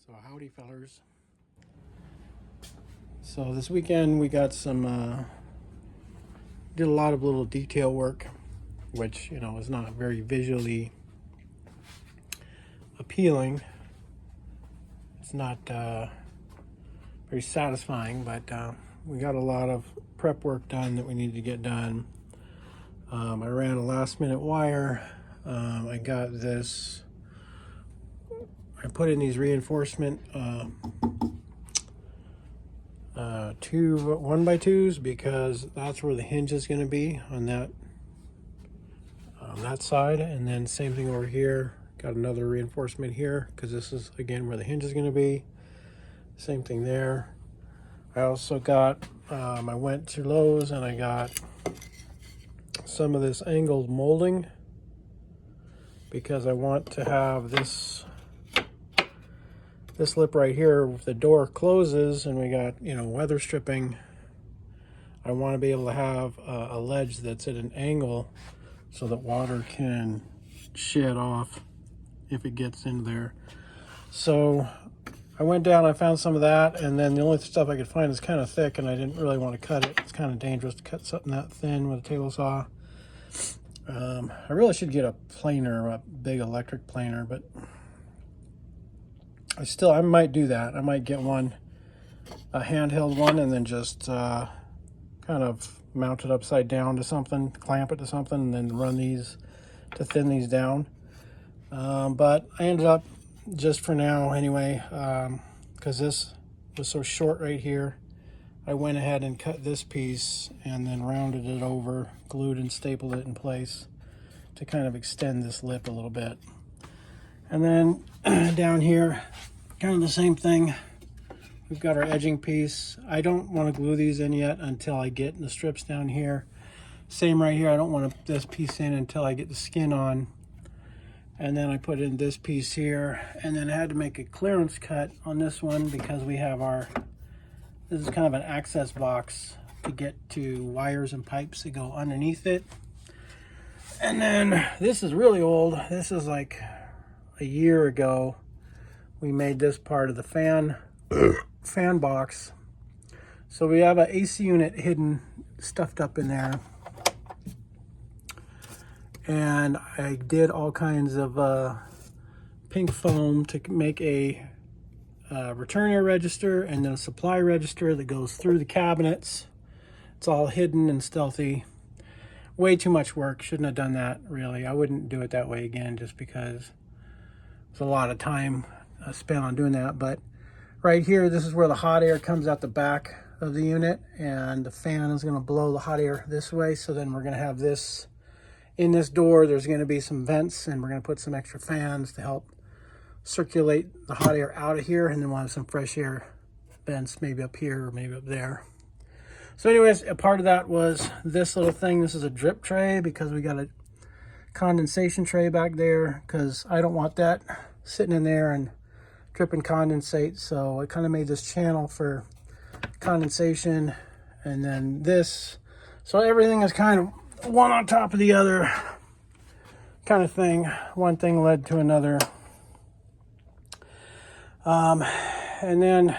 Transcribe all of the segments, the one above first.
So howdy fellers. So this weekend we got some did a lot of little detail work, which is not very visually appealing. It's not very satisfying, but we got a lot of prep work done that we needed to get done. I ran a last minute wire. I got this, I put in these reinforcement 2 1x2s because that's where the hinge is going to be on that side, and then same thing over here. Got another reinforcement here because this is again where the hinge is going to be. Same thing there. I also got I went to Lowe's and I got some of this angled molding because I want to have this lip right here. If the door closes and we got weather stripping, I want to be able to have a ledge that's at an angle so that water can shed off if it gets in there. So I went down, I found some of that, and then the only stuff I could find is kind of thick, and I didn't really want to cut it. It's kind of dangerous to cut something that thin with a table saw. I really should get a planer, a big electric planer, but I might do that. I might get one, a handheld one, and then just kind of mount it upside down to something, clamp it to something, and then run these to thin these down. But I ended up, just for now anyway, because this was so short right here, I went ahead and cut this piece and then rounded it over, glued and stapled it in place to kind of extend this lip a little bit. And then down here, kind of the same thing. We've got our edging piece. I don't want to glue these in yet until I get the strips down here. Same right here. I don't want this piece in until I get the skin on. And then I put in this piece here, and then I had to make a clearance cut on this one because we have this is kind of an access box to get to wires and pipes that go underneath it. And then this is really old. This is like a year ago. We made this part of the fan box. So we have an AC unit hidden, stuffed up in there. And I did all kinds of pink foam to make a return air register and then a supply register that goes through the cabinets. It's all hidden and stealthy. Way too much work. Shouldn't have done that, really. I wouldn't do it that way again just because it's a lot of time spent on doing that. But right here, this is where the hot air comes out the back of the unit, and the fan is going to blow the hot air this way. So then we're going to have this in this door. There's going to be some vents, and we're going to put some extra fans to help circulate the hot air out of here, and then we'll have some fresh air vents maybe up here or maybe up there. So anyways, a part of that was this little thing. This is a drip tray because we got a condensation tray back there because I don't want that sitting in there and drip and condensate. So I kind of made this channel for condensation, and then this. So everything is kind of one on top of the other kind of thing. One thing led to another. And then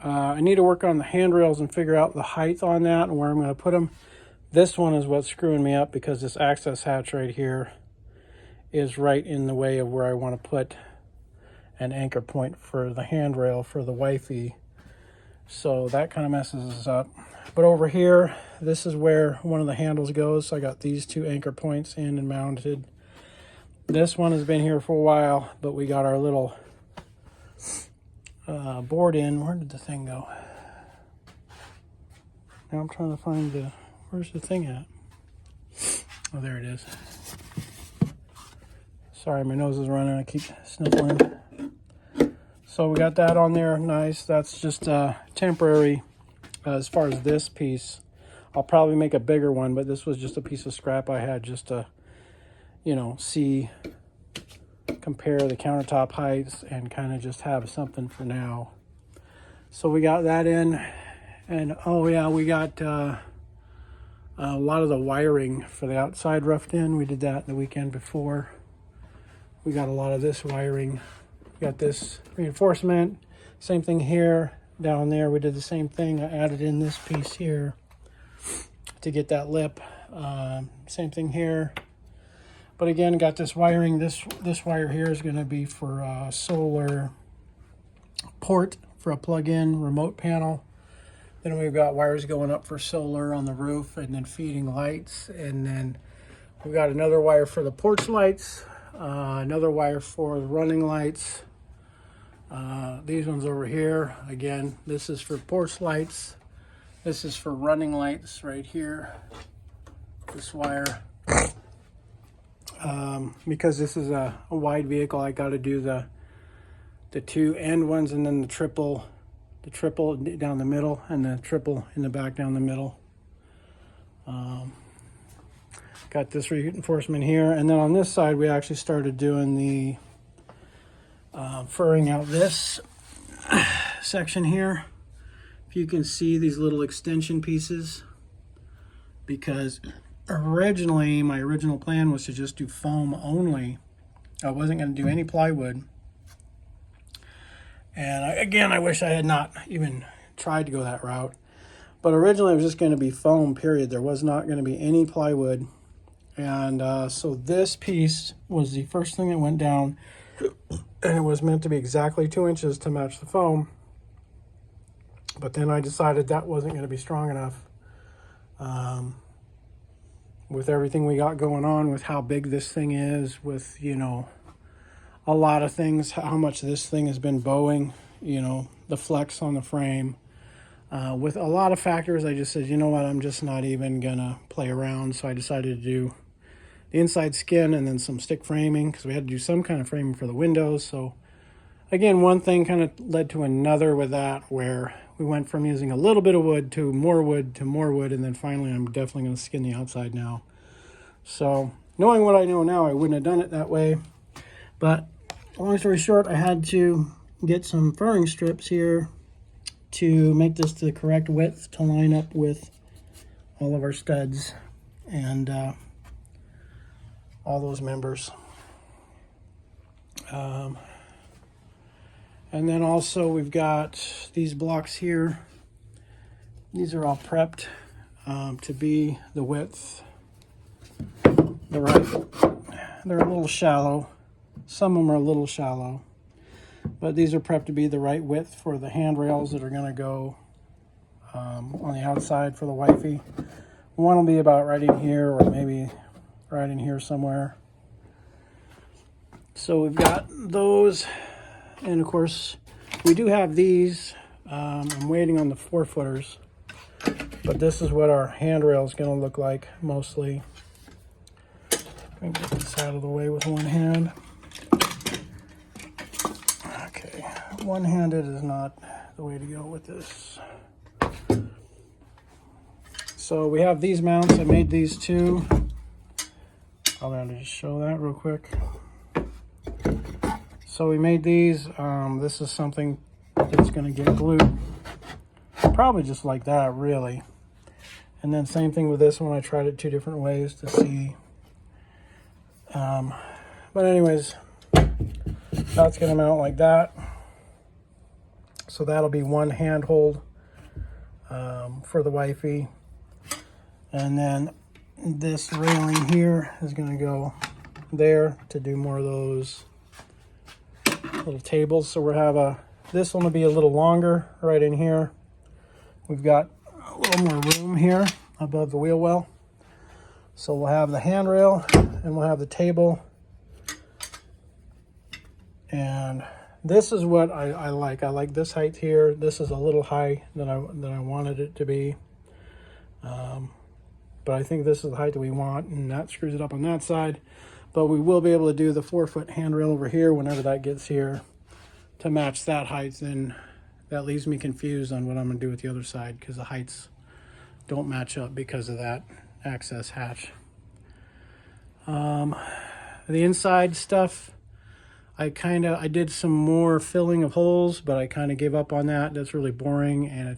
I need to work on the handrails and figure out the height on that and where I'm going to put them. This one is what's screwing me up because this access hatch right here is right in the way of where I want to put an anchor point for the handrail for the wifey. So that kind of messes us up. But over here, this is where one of the handles goes. So I got these 2 anchor points in and mounted. This one has been here for a while, but we got our little board in. Where did the thing go? Now I'm trying to find where's the thing at? Oh, there it is. Sorry, my nose is running. I keep sniffling. So we got that on there. Nice. That's just temporary as far as this piece. I'll probably make a bigger one, but this was just a piece of scrap I had just to, compare the countertop heights and kind of just have something for now. So we got that in, and oh yeah, we got a lot of the wiring for the outside roughed in. We did that the weekend before. We got a lot of this wiring got this reinforcement. Same thing here. Down there we did the same thing. I added in this piece here to get that lip. Same thing here. But again, got this wiring. This wire here is going to be for a solar port for a plug-in remote panel. Then we've got wires going up for solar on the roof and then feeding lights. And then we've got another wire for the porch lights, another wire for the running lights. These ones over here, again, this is for porch lights. This is for running lights right here. This wire. Because this is a wide vehicle, I got to do the two end ones and then the triple down the middle and the triple in the back down the middle. Got this reinforcement here, and then on this side we actually started doing the furring out this section here. If you can see these little extension pieces, because originally my original plan was to just do foam only. I wasn't going to do any plywood. And again, I wish I had not even tried to go that route. But originally it was just going to be foam, period. There was not going to be any plywood. And so this piece was the first thing that went down. And it was meant to be exactly 2 inches to match the foam. But then I decided that wasn't going to be strong enough. With everything we got going on, with how big this thing is, with, you know, a lot of things, how much this thing has been bowing, you know, the flex on the frame. With a lot of factors, I just said, you know what, I'm just not even going to play around. So I decided to do the inside skin and then some stick framing, because we had to do some kind of framing for the windows. So again, one thing kind of led to another with that, where we went from using a little bit of wood to more wood to more wood, and then finally I'm definitely going to skin the outside now. So knowing what I know now, I wouldn't have done it that way. But long story short, I had to get some furring strips here to make this the correct width to line up with all of our studs and all those members. And then also we've got these blocks here. These are all prepped to be the width. They're a little shallow. Some of them are a little shallow. But these are prepped to be the right width for the handrails that are going to go on the outside for the wifey. One will be about right in here, or maybe right in here somewhere. So we've got those. And of course, we do have these. I'm waiting on the 4-footers. But this is what our handrail is going to look like, mostly. Let me get this out of the way with one hand. Okay, one-handed is not the way to go with this. So we have these mounts. I made these two. I'm going to just show that real quick. So we made these. This is something that's going to get glued. Probably just like that, really. And then same thing with this one. I tried it 2 different ways to see. But anyways, that's going to mount like that. So that'll be one handhold for the wifey. And then this railing here is going to go there to do more of those little tables. So we'll have this one will be a little longer right in here. We've got a little more room here above the wheel well. So we'll have the handrail and we'll have the table. And this is what I like. I like this height here. This is a little high than I wanted it to be. But I think this is the height that we want, and that screws it up on that side. But we will be able to do the 4-foot handrail over here whenever that gets here to match that height. Then that leaves me confused on what I'm going to do with the other side, because the heights don't match up because of that access hatch. The inside stuff, I did some more filling of holes, but I kind of gave up on that. That's really boring, and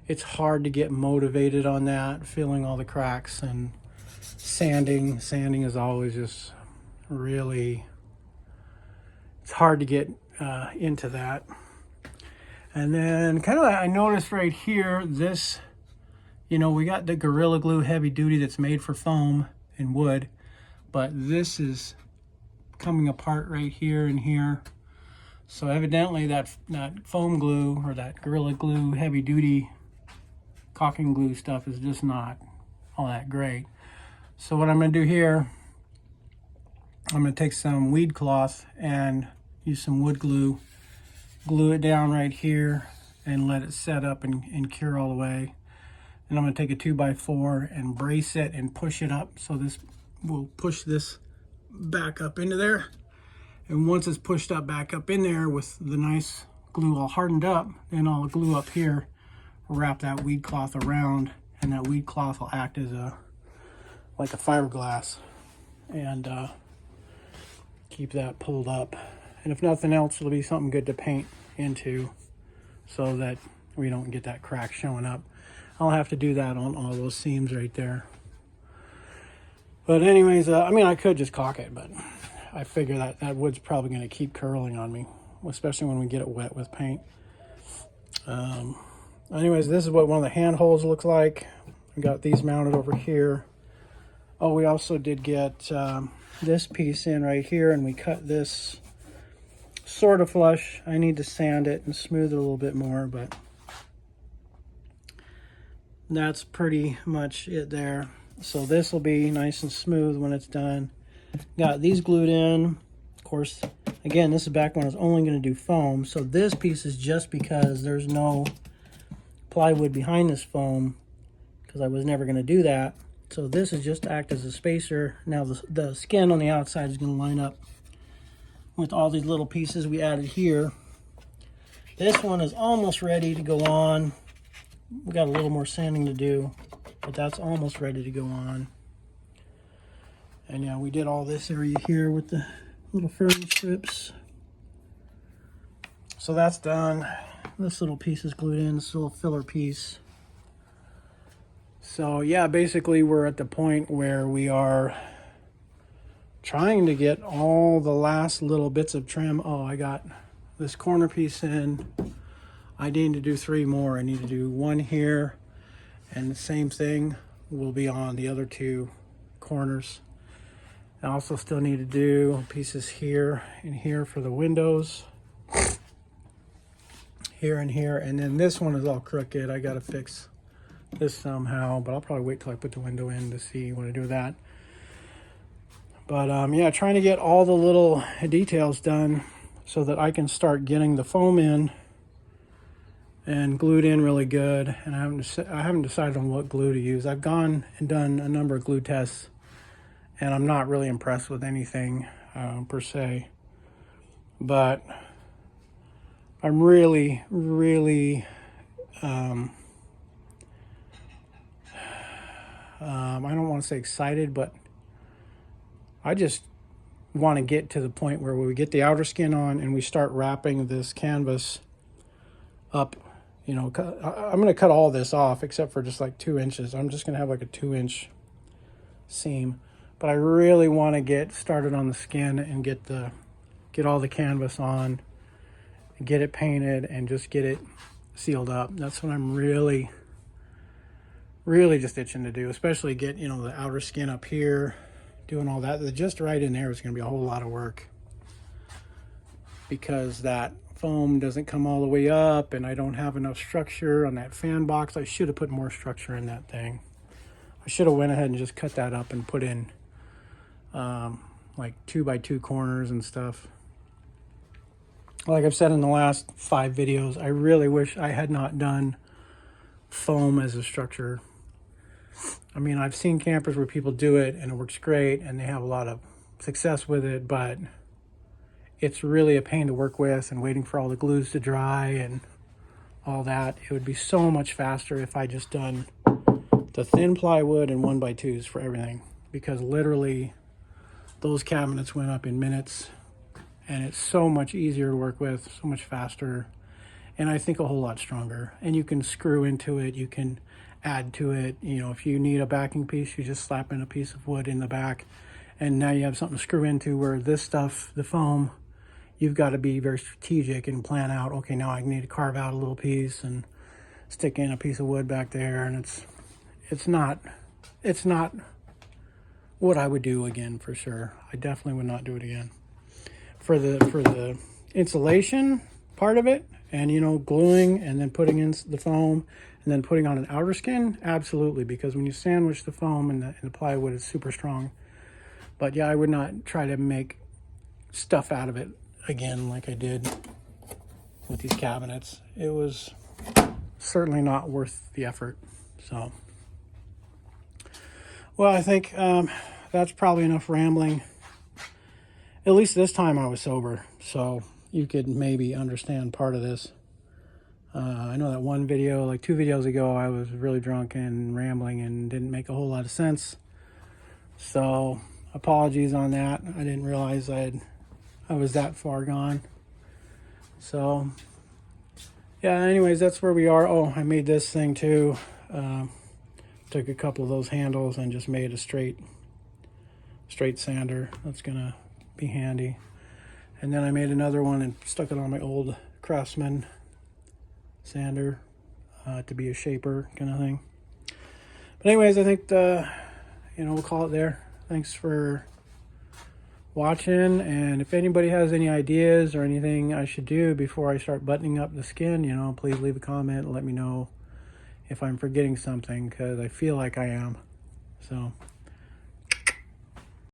it's hard to get motivated on that, filling all the cracks. And sanding is always just really it's hard to get into that. And then kind of I noticed right here, this, you know, we got the Gorilla Glue heavy duty that's made for foam and wood, but this is coming apart right here and here. So evidently that foam glue or that Gorilla Glue heavy duty caulking glue stuff is just not all that great. So what I'm going to do here, I'm going to take some weed cloth and use some wood glue, glue it down right here and let it set up and cure all the way. And I'm going to take a 2x4 and brace it and push it up. So this will push this back up into there. And once it's pushed up back up in there with the nice glue all hardened up, then I'll glue up here, wrap that weed cloth around, and that weed cloth will act as like a fiberglass and keep that pulled up. And if nothing else, it'll be something good to paint into so that we don't get that crack showing up. I'll have to do that on all those seams right there. But anyways, I mean, I could just caulk it, but I figure that wood's probably going to keep curling on me, especially when we get it wet with paint. Anyways, this is what one of the handholds looks like. I got these mounted over here. Oh, we also did get this piece in right here, and we cut this sort of flush. I need to sand it and smooth it a little bit more, but that's pretty much it there. So this will be nice and smooth when it's done. Got these glued in. Of course, again, this is back when I was only going to do foam. So this piece is just because there's no plywood behind this foam, because I was never going to do that. So this is just to act as a spacer. Now the skin on the outside is going to line up with all these little pieces we added here. This one is almost ready to go on. We got a little more sanding to do, but that's almost ready to go on. And yeah, we did all this area here with the little fern strips. So that's done. This little piece is glued in, this little filler piece. So yeah, basically we're at the point where we are trying to get all the last little bits of trim. Oh, I got this corner piece in. I need to do 3 more. I need to do 1 here, and the same thing will be on the other 2 corners. I also still need to do pieces here and here for the windows. Here and here, and then this one is all crooked. I gotta fix this somehow, but I'll probably wait till I put the window in to see what I do with that. But yeah, trying to get all the little details done so that I can start getting the foam in and glued in really good. And I haven't decided on what glue to use. I've gone and done a number of glue tests, and I'm not really impressed with anything per se. But I'm really, I don't want to say excited, but I just want to get to the point where we get the outer skin on and we start wrapping this canvas up. You know, I'm going to cut all this off except for just like 2 inches. I'm just going to have like a 2-inch seam. But I really want to get started on the skin and get all the canvas on, get it painted, and just get it sealed up. That's what I'm really just itching to do, especially get, you know, the outer skin up here, doing all that. Just right in there is going to be a whole lot of work because that foam doesn't come all the way up and I don't have enough structure on that fan box. I should have put more structure in that thing. I should have went ahead and just cut that up and put in like 2x2 corners and stuff. Like I've said in the last 5 videos, I really wish I had not done foam as a structure. I mean, I've seen campers where people do it and it works great and they have a lot of success with it, but it's really a pain to work with and waiting for all the glues to dry and all that. It would be so much faster if I just done the thin plywood and 1x2s for everything, because literally those cabinets went up in minutes and it's so much easier to work with, so much faster, and I think a whole lot stronger. And you can screw into it, you can add to it. You know, if you need a backing piece, you just slap in a piece of wood in the back and now you have something to screw into, where this stuff, the foam, you've got to be very strategic and plan out, okay, now I need to carve out a little piece and stick in a piece of wood back there, and it's not what I would do again, for sure. I definitely would not do it again. For the insulation part of it, and you know, gluing and then putting in the foam and then putting on an outer skin, absolutely, because when you sandwich the foam and the plywood, it's super strong. But yeah, I would not try to make stuff out of it again like I did with these cabinets. It was certainly not worth the effort. So, well, I think that's probably enough rambling. At least this time I was sober, so you could maybe understand part of this. I know that one video, like 2 videos ago, I was really drunk and rambling and didn't make a whole lot of sense. So apologies on that. I didn't realize I was that far gone. So yeah, anyways, that's where we are. Oh, I made this thing too. Took a couple of those handles and just made a straight sander. That's gonna be handy. And then I made another one and stuck it on my old Craftsman sander to be a shaper kind of thing. But anyways, I think we'll call it there. Thanks for watching, and if anybody has any ideas or anything I should do before I start buttoning up the skin, you know, please leave a comment and let me know if I'm forgetting something, because I feel like I am. So